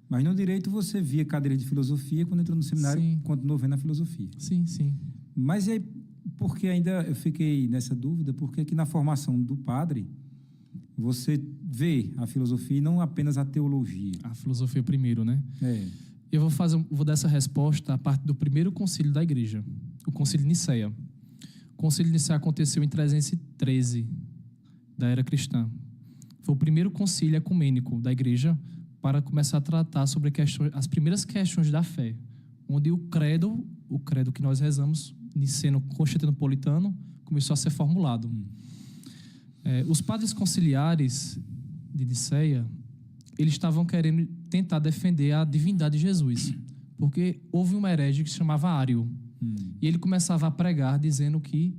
Mas no direito você via cadeira de filosofia, quando entrou no seminário, Sim. continuou vendo a filosofia. Sim, sim. Mas e aí, porque ainda eu fiquei nessa dúvida, porque que na formação do padre você vê a filosofia e não apenas a teologia. A filosofia primeiro, né? É. Eu vou dar essa resposta a partir do primeiro concílio da igreja, o concílio de Nicéia. O concílio de Nicéia aconteceu em 313 da era cristã. Foi o primeiro concílio ecumênico da igreja para começar a tratar sobre as primeiras questões da fé, onde o credo que nós rezamos, niceno-constantinopolitano, começou a ser formulado. Os padres conciliares de Nicéia, eles estavam querendo tentar defender a divindade de Jesus, porque houve um herege que se chamava Ário, e ele começava a pregar dizendo que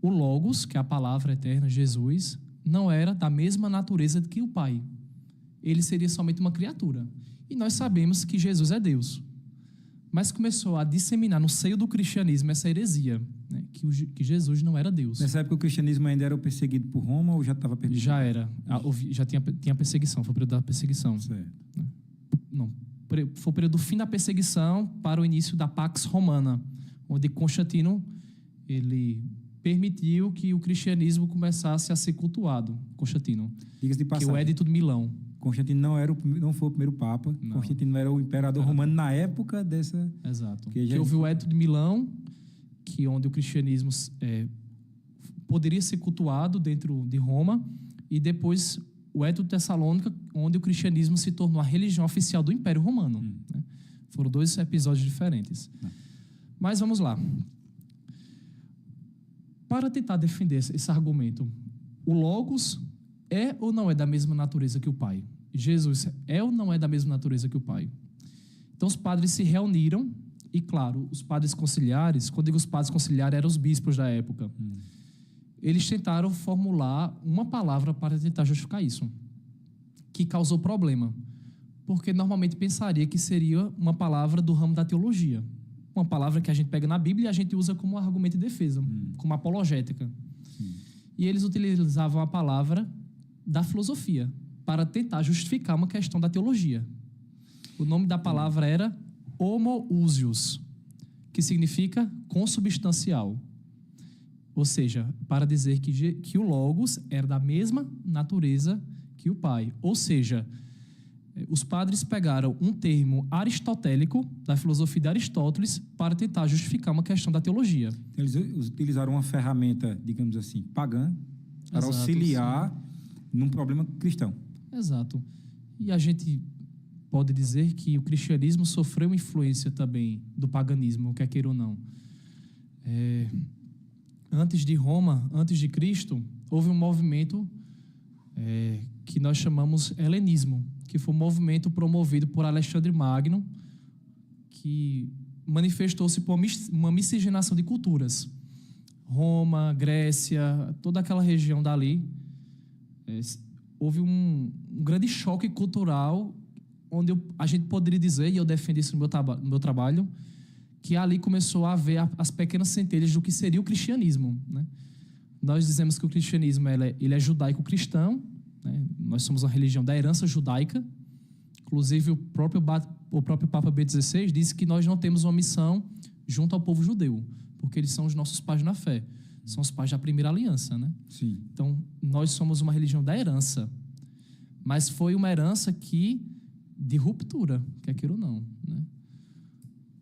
o Logos, que é a palavra eterna, Jesus, não era da mesma natureza que o Pai. Ele seria somente uma criatura. E nós sabemos que Jesus é Deus. Mas começou a disseminar no seio do cristianismo essa heresia, né, que Jesus não era Deus. Nessa época o cristianismo ainda era perseguido por Roma ou já estava perdido? Já era. Já tinha perseguição, foi o período da perseguição. Certo. Não, foi o período do fim da perseguição para o início da Pax Romana, onde Constantino ele permitiu que o cristianismo começasse a ser cultuado. Constantino. Diga-se de Que passagem. o Edito de Milão. Constantino não foi o primeiro papa. Não. Constantino era o imperador romano na época dessa... Exato. Que já- houve o Edito de Milão, onde o cristianismo poderia ser cultuado dentro de Roma, e depois o Edito de Tessalônica, onde o cristianismo se tornou a religião oficial do Império Romano. Né? Foram dois episódios diferentes. Mas vamos lá. Para tentar defender esse argumento, o Logos é ou não é da mesma natureza que o Pai? Jesus é ou não é da mesma natureza que o Pai? Então os padres se reuniram e, claro, os padres conciliares, quando digo os padres conciliares, eram os bispos da época. Eles tentaram formular uma palavra para tentar justificar isso, que causou problema, porque normalmente pensaria que seria uma palavra do ramo da teologia, uma palavra que a gente pega na Bíblia e a gente usa como argumento de defesa, como apologética. E eles utilizavam a palavra da filosofia para tentar justificar uma questão da teologia. O nome da palavra era homoousios, que significa consubstancial. Ou seja, para dizer que o Logos era da mesma natureza que o Pai. Ou seja, os padres pegaram um termo aristotélico, da filosofia de Aristóteles, para tentar justificar uma questão da teologia. Eles utilizaram uma ferramenta, digamos assim, pagã, para Exato, auxiliar num problema cristão. Exato. E a gente pode dizer que o cristianismo sofreu influência também do paganismo, quer queira ou não. Antes de Roma, antes de Cristo, houve um movimento que nós chamamos helenismo, que foi um movimento promovido por Alexandre Magno, que manifestou-se por uma miscigenação de culturas. Roma, Grécia, toda aquela região dali, houve um grande choque cultural, onde a gente poderia dizer, e eu defendo isso no meu trabalho, que ali começou a haver as pequenas centelhas do que seria o cristianismo, né? Nós dizemos que o cristianismo ele é judaico-cristão, né? Nós somos uma religião da herança judaica. Inclusive, o próprio Papa Bento XVI disse que nós não temos uma missão junto ao povo judeu, porque eles são os nossos pais na fé. São os pais da primeira aliança, né? Sim. Então, nós somos uma religião da herança. Mas foi uma herança de ruptura, quer queira ou não, né?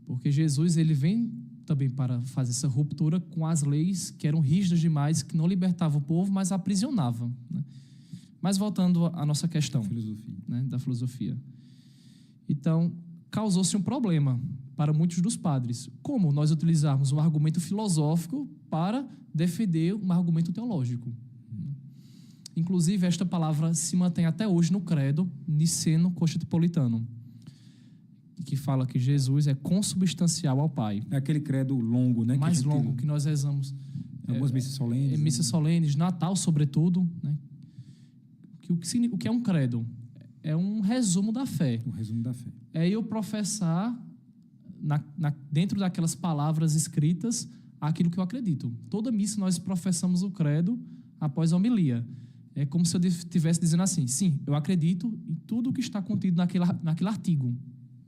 Porque Jesus ele vem também para fazer essa ruptura com as leis que eram rígidas demais, que não libertavam o povo, mas aprisionavam, né? Mas voltando à nossa questão, né, da filosofia. Então, causou-se um problema para muitos dos padres. Como nós utilizarmos um argumento filosófico para defender um argumento teológico? Inclusive, esta palavra se mantém até hoje no credo niceno-constantinopolitano, que fala que Jesus é consubstancial ao Pai. É aquele credo longo, né? Mais longo que nós rezamos. Algumas missas solenes. Missas solenes, Natal, sobretudo, né? O que é um credo? É um resumo da fé. O resumo da fé. É eu professar, dentro daquelas palavras escritas, aquilo que eu acredito. Toda missa nós professamos o credo após a homilia. É como se eu estivesse dizendo assim: sim, eu acredito em tudo que está contido naquele artigo.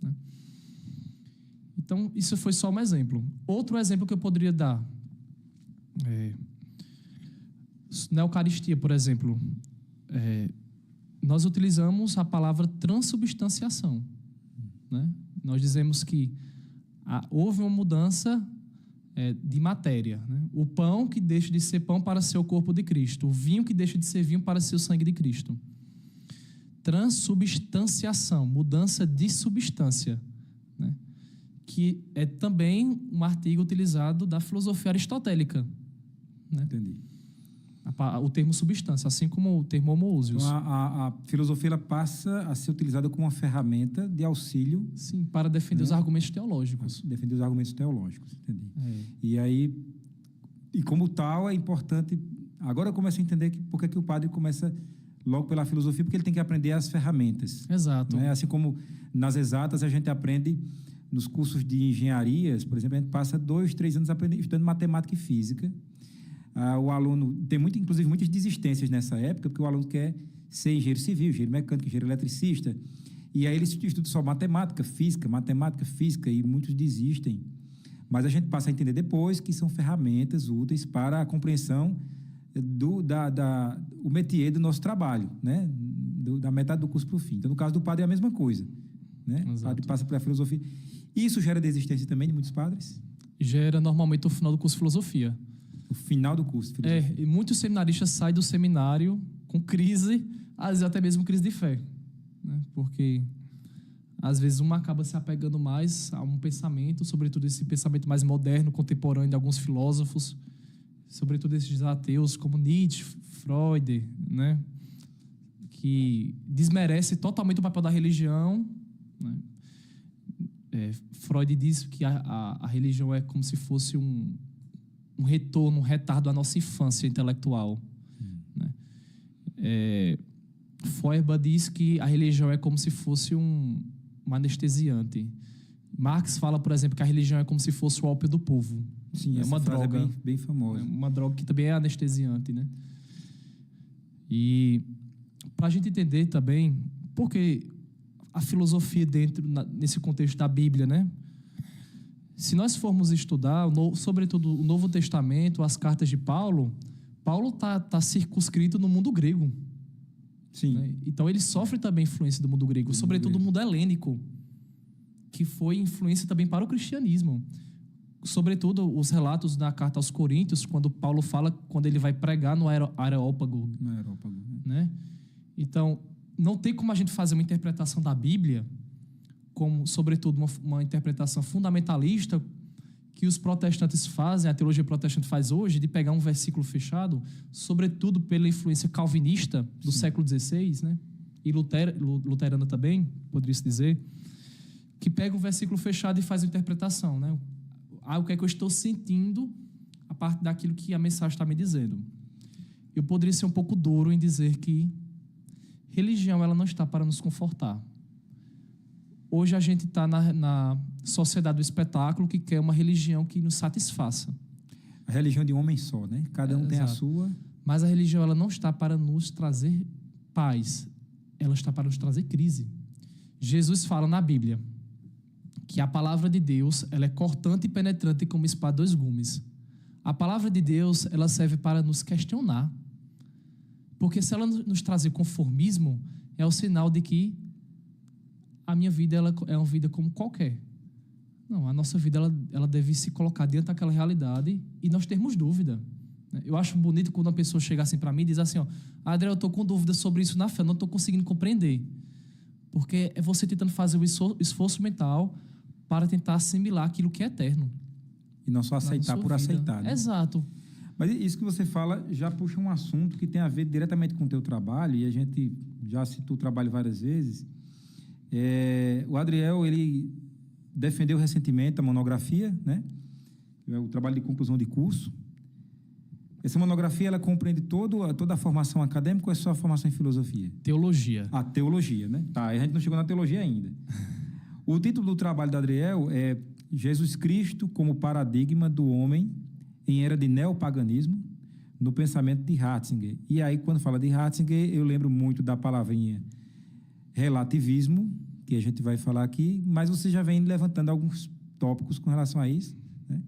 Né? Então, isso foi só um exemplo. Outro exemplo que eu poderia dar na Eucaristia, por exemplo, nós utilizamos a palavra transubstanciação. Né? Nós dizemos que houve uma mudança de matéria. Né? O pão que deixa de ser pão para ser o corpo de Cristo. O vinho que deixa de ser vinho para ser o sangue de Cristo. Transubstanciação, mudança de substância. Né? Que é também um artigo utilizado da filosofia aristotélica. Né? Entendi. O termo substância, assim como o termo homoousios. Então, a filosofia ela passa a ser utilizada como uma ferramenta de auxílio. Sim, para defender os argumentos teológicos. Defender os argumentos teológicos, entendi. E aí, e como tal, é importante... Agora eu começo a entender por que o padre começa logo pela filosofia, porque ele tem que aprender as ferramentas. Exato. Né? Assim como nas exatas a gente aprende nos cursos de engenharias, por exemplo, a gente passa 2, 3 anos estudando matemática e física. O aluno tem inclusive muitas desistências nessa época, porque o aluno quer ser engenheiro civil, engenheiro mecânico, engenheiro eletricista, e aí eles estudam só matemática, física, e muitos desistem. Mas a gente passa a entender depois que são ferramentas úteis para a compreensão o métier do nosso trabalho, né? Da metade do curso para o fim. Então, no caso do padre, é a mesma coisa. Né? O padre passa pela filosofia. Isso gera desistência também de muitos padres? Gera normalmente o final do curso de filosofia. O final do curso de filosofia. E muitos seminaristas saem do seminário com crise, às vezes até mesmo crise de fé. Né? Porque, às vezes, uma acaba se apegando mais a um pensamento, sobretudo esse pensamento mais moderno, contemporâneo de alguns filósofos, sobretudo esses ateus como Nietzsche, Freud, né? Que desmerece totalmente o papel da religião. Né? Freud diz que a religião é como se fosse um retorno, um retardo à nossa infância intelectual. Né? Feuerbach diz que a religião é como se fosse um anestesiante. Marx fala, por exemplo, que a religião é como se fosse o ópio do povo. Sim, é uma droga é bem famosa. Uma droga que também é anestesiante, né? E para a gente entender também, porque a filosofia nesse contexto da Bíblia, né? Se nós formos estudar, sobretudo o Novo Testamento, as cartas de Paulo está circunscrito no mundo grego. Sim. Né? Então ele sofre também influência do mundo grego, sobretudo do mundo helênico, que foi influência também para o cristianismo. Sobretudo os relatos da carta aos Coríntios, quando Paulo fala, quando ele vai pregar no Areópago. Né? Então, não tem como a gente fazer uma interpretação da Bíblia como, sobretudo, uma interpretação fundamentalista que os protestantes fazem, a teologia protestante faz hoje, de pegar um versículo fechado, sobretudo pela influência calvinista do século XVI, né? E luterana também, poderia-se dizer, que pega um versículo fechado e faz a interpretação, né? O que é que eu estou sentindo a parte daquilo que a mensagem está me dizendo. Eu poderia ser um pouco duro em dizer que religião ela não está para nos confortar. Hoje a gente está na sociedade do espetáculo que quer uma religião que nos satisfaça. A religião de um homem só, né? Cada um tem a sua. Mas a religião ela não está para nos trazer paz. Ela está para nos trazer crise. Jesus fala na Bíblia que a palavra de Deus ela é cortante e penetrante como espada de dois gumes. A palavra de Deus ela serve para nos questionar. Porque se ela nos trazer conformismo, é o sinal de que a minha vida ela é uma vida como qualquer. Não, a nossa vida ela deve se colocar diante daquela realidade e nós termos dúvida. Eu acho bonito quando uma pessoa chega assim para mim e diz assim, Adriel, eu estou com dúvida sobre isso na fé, eu não estou conseguindo compreender. Porque é você tentando fazer o esforço mental para tentar assimilar aquilo que é eterno. E não só aceitar por aceitar. Né? Exato. Mas isso que você fala já puxa um assunto que tem a ver diretamente com o teu trabalho, e a gente já citou o trabalho várias vezes. O Adriel, ele defendeu recentemente a monografia, né? O trabalho de conclusão de curso. Essa monografia, ela compreende toda a formação acadêmica ou é só a formação em filosofia? Teologia. A teologia, né? Tá, a gente não chegou na teologia ainda. O título do trabalho do Adriel é Jesus Cristo como paradigma do homem em era de neopaganismo, no pensamento de Ratzinger. E aí, quando fala de Ratzinger, eu lembro muito da palavrinha relativismo, que a gente vai falar aqui, mas você já vem levantando alguns tópicos com relação a isso, né?